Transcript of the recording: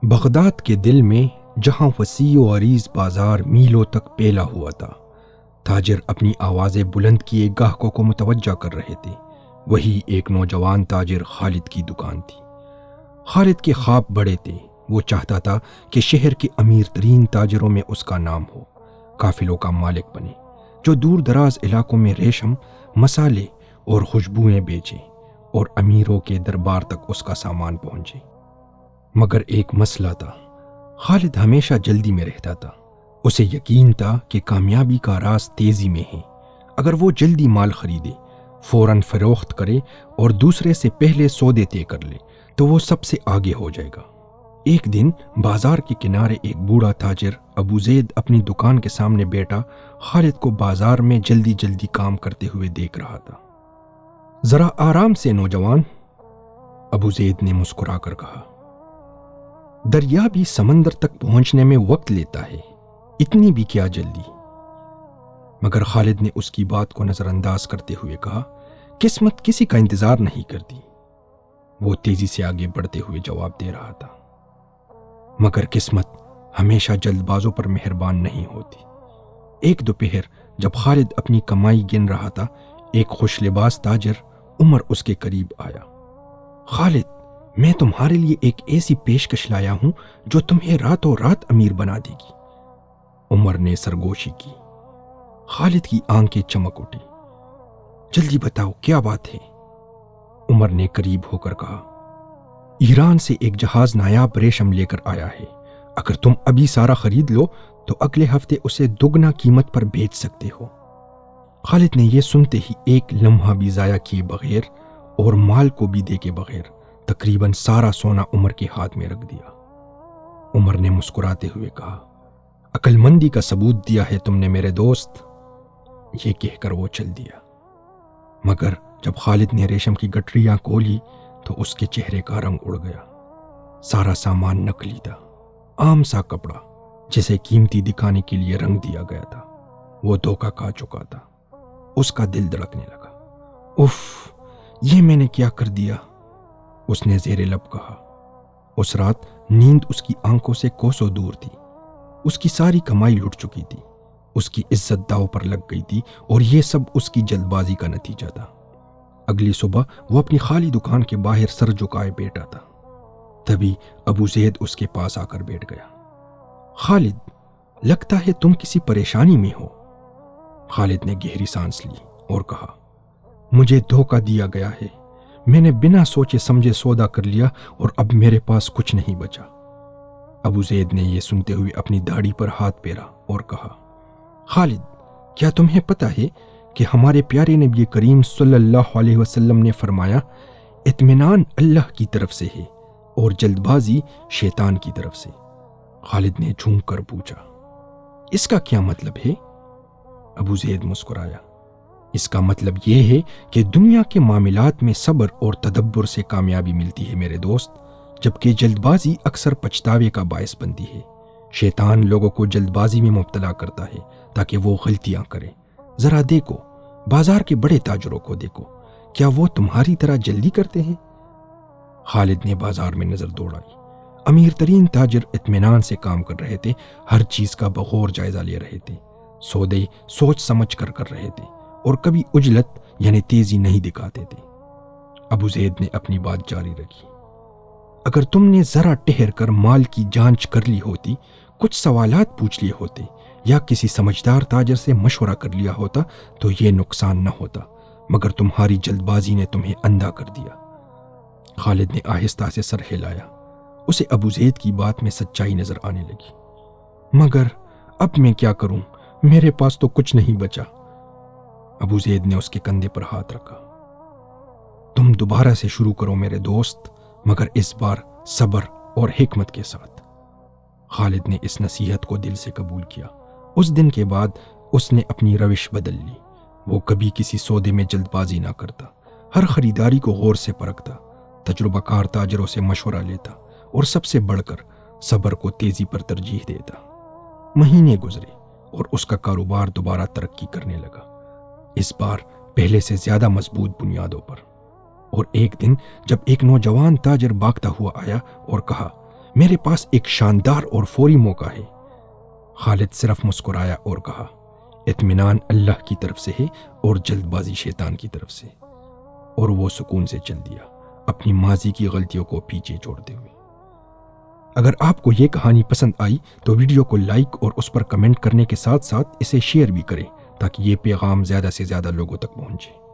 Baghdad کے دل میں جہاں وسیع و عریض بازار میلوں تک پھیلا ہوا تھا، تاجر اپنی آوازیں بلند کیے گاہکوں کو متوجہ کر رہے تھے۔ وہی ایک نوجوان تاجر خالد کی دکان تھی۔ خالد کے خواب بڑے تھے۔ وہ چاہتا تھا کہ شہر کے امیر ترین تاجروں میں اس کا نام ہو، قافلوں کا مالک بنے، جو دور دراز علاقوں میں ریشم، مسالے اور خوشبوئیں بیچے اور امیروں کے دربار تک اس کا سامان پہنچے۔ مگر ایک مسئلہ تھا، خالد ہمیشہ جلدی میں رہتا تھا۔ اسے یقین تھا کہ کامیابی کا راز تیزی میں ہے۔ اگر وہ جلدی مال خریدے، فوراً فروخت کرے اور دوسرے سے پہلے سودے طے کر لے تو وہ سب سے آگے ہو جائے گا۔ ایک دن بازار کے کنارے ایک بوڑھا تاجر ابو زید اپنی دکان کے سامنے بیٹھا خالد کو بازار میں جلدی جلدی کام کرتے ہوئے دیکھ رہا تھا۔ ذرا آرام سے نوجوان، ابو زید نے مسکرا کر کہا۔ دریا بھی سمندر تک پہنچنے میں وقت لیتا ہے، اتنی بھی کیا جلدی؟ مگر خالد نے اس کی بات کو نظر انداز کرتے ہوئے کہا، قسمت کسی کا انتظار نہیں کرتی۔ وہ تیزی سے آگے بڑھتے ہوئے جواب دے رہا تھا، مگر قسمت ہمیشہ جلد بازوں پر مہربان نہیں ہوتی۔ ایک دوپہر جب خالد اپنی کمائی گن رہا تھا، ایک خوش لباس تاجر عمر اس کے قریب آیا۔ خالد، میں تمہارے لیے ایک ایسی پیشکش لایا ہوں جو تمہیں راتوں رات امیر بنا دے گی۔ عمر نے سرگوشی کی۔ خالد کی آنکھیں چمک اٹھی۔ جلدی بتاؤ، کیا بات ہے؟ عمر نے قریب ہو کر کہا، ایران سے ایک جہاز نایاب ریشم لے کر آیا ہے۔ اگر تم ابھی سارا خرید لو تو اگلے ہفتے اسے دگنا قیمت پر بیچ سکتے ہو۔ خالد نے یہ سنتے ہی ایک لمحہ بھی ضائع کیے بغیر اور مال کو بھی دے کے بغیر تقریباً سارا سونا عمر کے ہاتھ میں رکھ دیا۔ عمر نے مسکراتے ہوئے کہا، عقل مندی کا ثبوت دیا ہے تم نے میرے دوست۔ یہ کہہ کر وہ چل دیا۔ مگر جب خالد نے ریشم کی گٹریاں کھولی تو اس کے چہرے کا رنگ اڑ گیا۔ سارا سامان نقلی تھا، عام سا کپڑا جسے قیمتی دکھانے کے لیے رنگ دیا گیا تھا۔ وہ دھوکہ کھا چکا تھا۔ اس کا دل دھڑکنے لگا۔ اف، یہ میں نے کیا کر دیا؟ اس نے زیر لب کہا۔ اس رات نیند اس کی آنکھوں سے کوسوں دور تھی۔ اس کی ساری کمائی لٹ چکی تھی، اس کی عزت داؤ پر لگ گئی تھی، اور یہ سب اس کی جلد بازی کا نتیجہ تھا۔ اگلی صبح وہ اپنی خالی دکان کے باہر سر جھکائے بیٹھا تھا۔ تبھی ابو زید اس کے پاس آ کر بیٹھ گیا۔ خالد، لگتا ہے تم کسی پریشانی میں ہو۔ خالد نے گہری سانس لی اور کہا، مجھے دھوکہ دیا گیا ہے۔ میں نے بنا سوچے سمجھے سودا کر لیا اور اب میرے پاس کچھ نہیں بچا۔ ابو زید نے یہ سنتے ہوئے اپنی داڑھی پر ہاتھ پھیرا اور کہا، خالد، کیا تمہیں پتہ ہے کہ ہمارے پیارے نبی کریم صلی اللہ علیہ وسلم نے فرمایا، اطمینان اللہ کی طرف سے ہے اور جلد بازی شیطان کی طرف سے؟ خالد نے جھونک کر پوچھا، اس کا کیا مطلب ہے؟ ابو زید مسکرایا، اس کا مطلب یہ ہے کہ دنیا کے معاملات میں صبر اور تدبر سے کامیابی ملتی ہے میرے دوست، جبکہ جلد بازی اکثر پچھتاوے کا باعث بنتی ہے۔ شیطان لوگوں کو جلد بازی میں مبتلا کرتا ہے تاکہ وہ غلطیاں کریں۔ ذرا دیکھو، بازار کے بڑے تاجروں کو دیکھو، کیا وہ تمہاری طرح جلدی کرتے ہیں؟ خالد نے بازار میں نظر دوڑائی۔ امیر ترین تاجر اطمینان سے کام کر رہے تھے، ہر چیز کا بغور جائزہ لے رہے تھے، سودے سوچ سمجھ کر رہے تھے اور کبھی عجلت یعنی تیزی نہیں دکھاتے تھے۔ ابو زید نے اپنی بات جاری رکھی، اگر تم نے ذرا ٹھہر کر مال کی جانچ کر لی ہوتی، کچھ سوالات پوچھ لیے ہوتے یا کسی سمجھدار تاجر سے مشورہ کر لیا ہوتا تو یہ نقصان نہ ہوتا، مگر تمہاری جلد بازی نے تمہیں اندھا کر دیا۔ خالد نے آہستہ سے سر ہلایا۔ اسے ابو زید کی بات میں سچائی نظر آنے لگی۔ مگر اب میں کیا کروں؟ میرے پاس تو کچھ نہیں بچا۔ ابو زید نے اس کے کندھے پر ہاتھ رکھا۔ تم دوبارہ سے شروع کرو میرے دوست، مگر اس بار صبر اور حکمت کے ساتھ۔ خالد نے اس نصیحت کو دل سے قبول کیا۔ اس دن کے بعد اس نے اپنی روش بدل لی۔ وہ کبھی کسی سودے میں جلد بازی نہ کرتا، ہر خریداری کو غور سے پرکھتا، تجربہ کار تاجروں سے مشورہ لیتا اور سب سے بڑھ کر صبر کو تیزی پر ترجیح دیتا۔ مہینے گزرے اور اس کا کاروبار دوبارہ ترقی کرنے لگا، اس بار پہلے سے زیادہ مضبوط بنیادوں پر۔ اور ایک دن جب ایک نوجوان تاجر بھاگتا ہوا آیا اور کہا، میرے پاس ایک شاندار اور فوری موقع ہے۔ خالد صرف مسکرایا اور کہا، اطمینان اللہ کی طرف سے ہے اور جلد بازی شیطان کی طرف سے۔ اور وہ سکون سے چل دیا، اپنی ماضی کی غلطیوں کو پیچھے چھوڑتے ہوئے۔ اگر آپ کو یہ کہانی پسند آئی تو ویڈیو کو لائک اور اس پر کمنٹ کرنے کے ساتھ ساتھ اسے شیئر بھی کریں تاکہ یہ پیغام زیادہ سے زیادہ لوگوں تک پہنچے۔